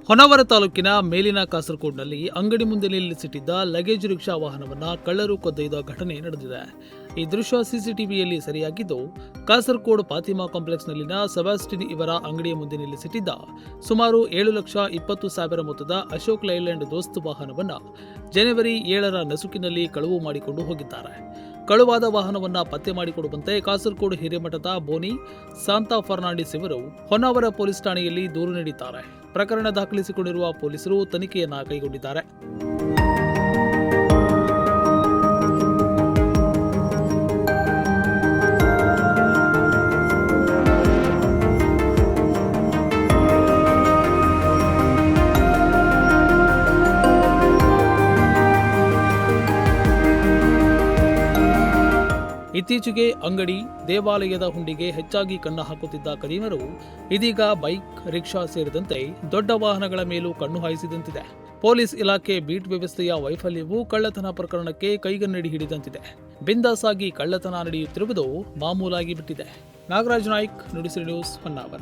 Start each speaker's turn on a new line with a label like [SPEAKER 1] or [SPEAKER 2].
[SPEAKER 1] ಹೊನ್ನಾವರ ತಾಲೂಕಿನ ಮೇಲಿನ ಕಾಸರಕೋಡ್ನಲ್ಲಿ ಅಂಗಡಿ ಮುಂದೆ ನಿಲ್ಲಿಸಿಟ್ಟಿದ್ದ ಲಗೇಜ್ ರಿಕ್ಷಾ ವಾಹನವನ್ನು ಕಳ್ಳರು ಕದ್ದೊಯ್ದ ಘಟನೆ ನಡೆದಿದೆ. ಈ ದೃಶ್ಯ ಸಿಸಿಟಿವಿಯಲ್ಲಿ ಸೆರೆಯಾಗಿದ್ದು, ಕಾಸರಕೋಡ್ ಫಾತಿಮಾ ಕಾಂಪ್ಲೆಕ್ಸ್ನಲ್ಲಿನ ಸೆಬಾಸ್ಟಿನ್ ಇವರ ಅಂಗಡಿಯ ಮುಂದೆ ನಿಲ್ಲಿಸಿಟ್ಟಿದ್ದ ಸುಮಾರು 7,20,000 ಮೊತ್ತದ ಅಶೋಕ್ ಲೈಲ್ಯಾಂಡ್ ದೋಸ್ತ್ ವಾಹನವನ್ನು ಜನವರಿ 7ರ ನಸುಕಿನಲ್ಲಿ ಕಳವು ಮಾಡಿಕೊಂಡು ಹೋಗಿದ್ದಾರೆ. ಕಳುವಾದ ವಾಹನವನ್ನು ಪತ್ತೆ ಮಾಡಿಕೊಡುವಂತೆ ಕಾಸರಕೋಡ್ ಹಿರೇಮಠದ ಬೋನಿ ಸಾಂತಾ ಫರ್ನಾಂಡಿಸ್ ಇವರು ಹೊನ್ನಾವರ ಪೊಲೀಸ್ ಠಾಣೆಯಲ್ಲಿ ದೂರು ನೀಡಿದ್ದಾರೆ. ಪ್ರಕರಣ ದಾಖಲಿಸಿಕೊಂಡಿರುವ ಪೊಲೀಸರು ತನಿಖೆಯನ್ನ ಕೈಗೊಂಡಿದ್ದಾರೆ. ಇತ್ತೀಚೆಗೆ ಅಂಗಡಿ, ದೇವಾಲಯದ ಹುಂಡಿಗೆ ಹೆಚ್ಚಾಗಿ ಕಣ್ಣು ಹಾಕುತ್ತಿದ್ದ ಕದೀಮರು ಇದೀಗ ಬೈಕ್, ರಿಕ್ಷಾ ಸೇರಿದಂತೆ ದೊಡ್ಡ ವಾಹನಗಳ ಮೇಲೂ ಕಣ್ಣು ಹಾಯಿಸಿದಂತಿದೆ. ಪೊಲೀಸ್ ಇಲಾಖೆ ಬೀಟ್ ವ್ಯವಸ್ಥೆಯ ವೈಫಲ್ಯವು ಕಳ್ಳತನ ಪ್ರಕರಣಕ್ಕೆ ಕೈಗನ್ನಡಿ ಹಿಡಿದಂತಿದೆ. ಬಿಂದಾಸ್ ಆಗಿ ಕಳ್ಳತನ ನಡೆಯುತ್ತಿರುವುದು ಮಾಮೂಲಾಗಿ ಬಿಟ್ಟಿದೆ. ನಾಗರಾಜ್ ನಾಯ್ಕ್, ನುಡಿಸಿರಿ ನ್ಯೂಸ್, ಹೊನ್ನಾವರ.